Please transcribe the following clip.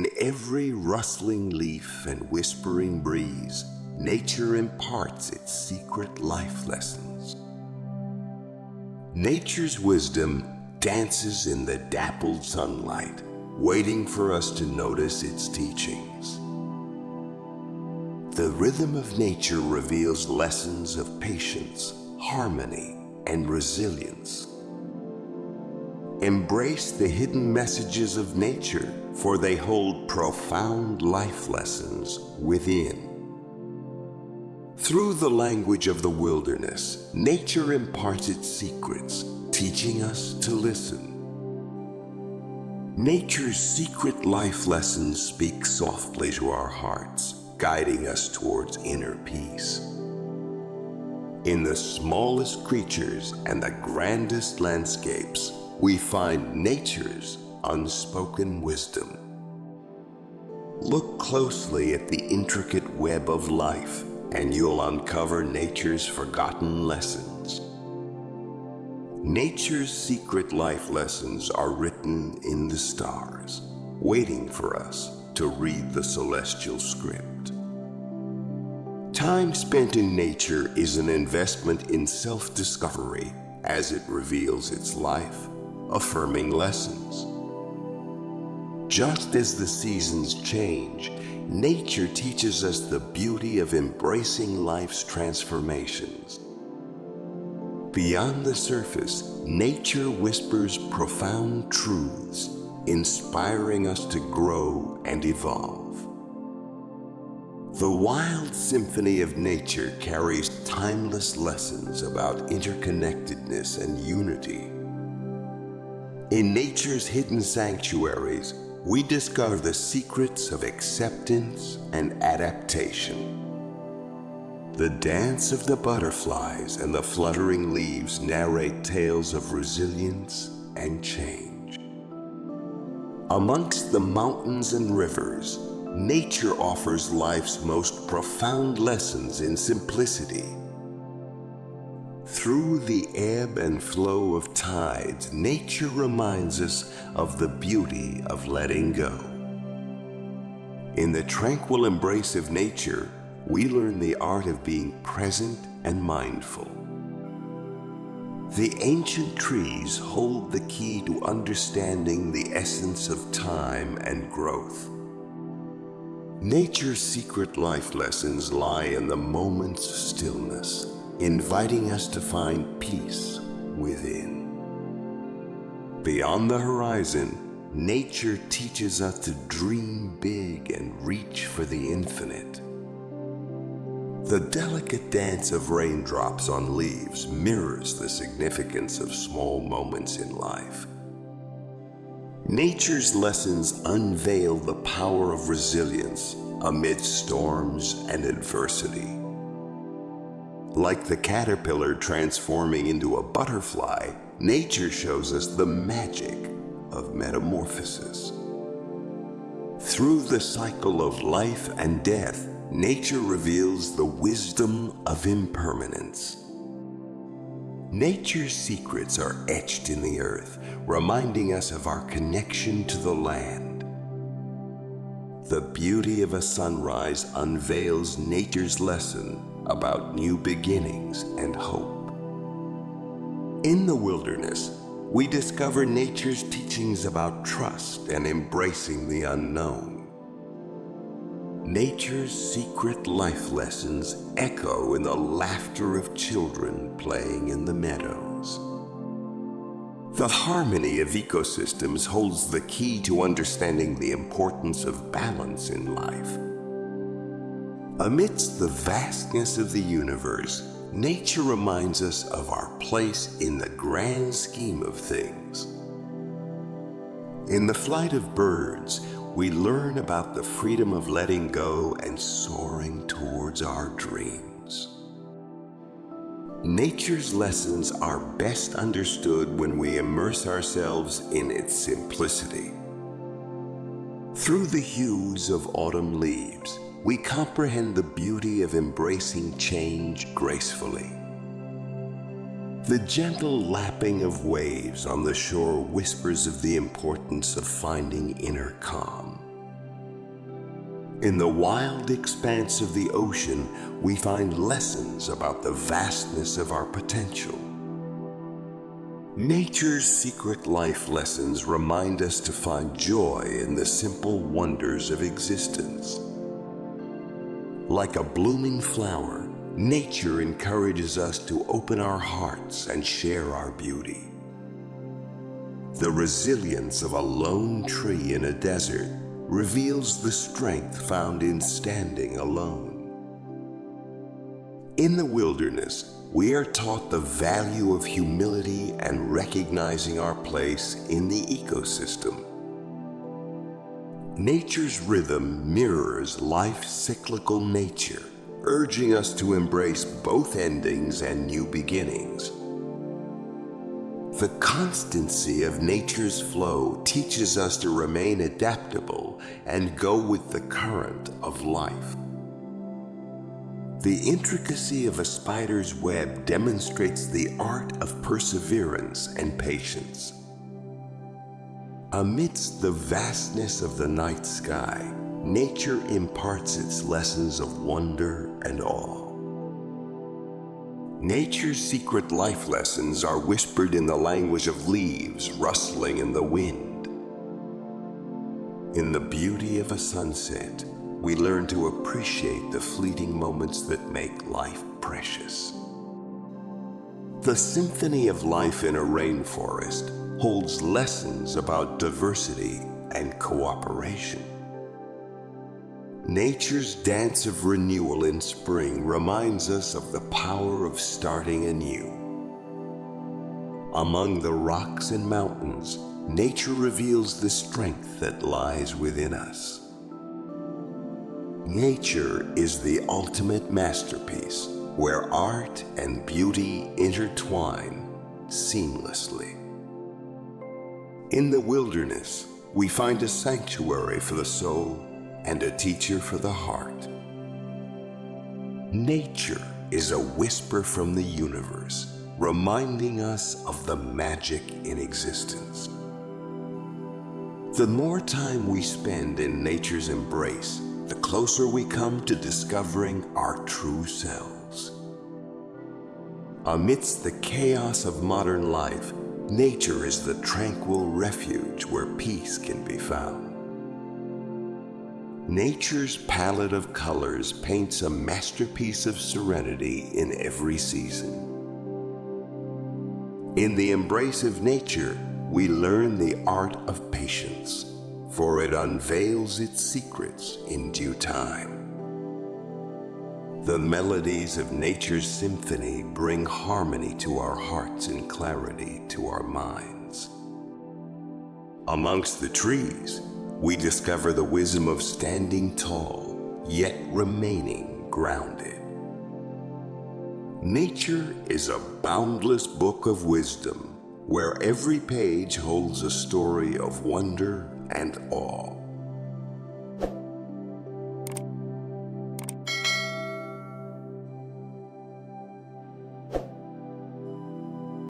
In every rustling leaf and whispering breeze, nature imparts its secret life lessons. Nature's wisdom dances in the dappled sunlight, waiting for us to notice its teachings. The rhythm of nature reveals lessons of patience, harmony, and resilience. Embrace the hidden messages of nature, for they hold profound life lessons within. Through the language of the wilderness, nature imparts its secrets, teaching us to listen. Nature's secret life lessons speak softly to our hearts, guiding us towards inner peace. In the smallest creatures and the grandest landscapes, we find nature's unspoken wisdom. Look closely at the intricate web of life, and you'll uncover nature's forgotten lessons. Nature's secret life lessons are written in the stars, waiting for us to read the celestial script. Time spent in nature is an investment in self-discovery as it reveals its life-affirming lessons. Just as the seasons change, nature teaches us the beauty of embracing life's transformations. Beyond the surface, nature whispers profound truths, inspiring us to grow and evolve. The wild symphony of nature carries timeless lessons about interconnectedness and unity. In nature's hidden sanctuaries, we discover the secrets of acceptance and adaptation. The dance of the butterflies and the fluttering leaves narrate tales of resilience and change. Amongst the mountains and rivers, nature offers life's most profound lessons in simplicity. Through the ebb and flow of tides, nature reminds us of the beauty of letting go. In the tranquil embrace of nature, we learn the art of being present and mindful. The ancient trees hold the key to understanding the essence of time and growth. Nature's secret life lessons lie in the moment's stillness, inviting us to find peace within. Beyond the horizon, nature teaches us to dream big and reach for the infinite. The delicate dance of raindrops on leaves mirrors the significance of small moments in life. Nature's lessons unveil the power of resilience amidst storms and adversity. Like the caterpillar transforming into a butterfly, nature shows us the magic of metamorphosis. Through the cycle of life and death, nature reveals the wisdom of impermanence. Nature's secrets are etched in the earth, reminding us of our connection to the land. The beauty of a sunrise unveils nature's lesson about new beginnings and hope. In the wilderness, we discover nature's teachings about trust and embracing the unknown. Nature's secret life lessons echo in the laughter of children playing in the meadows. The harmony of ecosystems holds the key to understanding the importance of balance in life. Amidst the vastness of the universe, nature reminds us of our place in the grand scheme of things. In the flight of birds, we learn about the freedom of letting go and soaring towards our dreams. Nature's lessons are best understood when we immerse ourselves in its simplicity. Through the hues of autumn leaves, we comprehend the beauty of embracing change gracefully. The gentle lapping of waves on the shore whispers of the importance of finding inner calm. In the wild expanse of the ocean, we find lessons about the vastness of our potential. Nature's secret life lessons remind us to find joy in the simple wonders of existence. Like a blooming flower, nature encourages us to open our hearts and share our beauty. The resilience of a lone tree in a desert reveals the strength found in standing alone. In the wilderness, we are taught the value of humility and recognizing our place in the ecosystem. Nature's rhythm mirrors life's cyclical nature, urging us to embrace both endings and new beginnings. The constancy of nature's flow teaches us to remain adaptable and go with the current of life. The intricacy of a spider's web demonstrates the art of perseverance and patience. Amidst the vastness of the night sky, nature imparts its lessons of wonder and awe. Nature's secret life lessons are whispered in the language of leaves rustling in the wind. In the beauty of a sunset, we learn to appreciate the fleeting moments that make life precious. The symphony of life in a rainforest holds lessons about diversity and cooperation. Nature's dance of renewal in spring reminds us of the power of starting anew. Among the rocks and mountains, nature reveals the strength that lies within us. Nature is the ultimate masterpiece, where art and beauty intertwine seamlessly. In the wilderness, we find a sanctuary for the soul and a teacher for the heart. Nature is a whisper from the universe, reminding us of the magic in existence. The more time we spend in nature's embrace, the closer we come to discovering our true selves. Amidst the chaos of modern life, nature is the tranquil refuge where peace can be found. Nature's palette of colors paints a masterpiece of serenity in every season. In the embrace of nature, we learn the art of patience, for it unveils its secrets in due time. The melodies of nature's symphony bring harmony to our hearts and clarity to our minds. Amongst the trees, we discover the wisdom of standing tall, yet remaining grounded. Nature is a boundless book of wisdom, where every page holds a story of wonder and awe.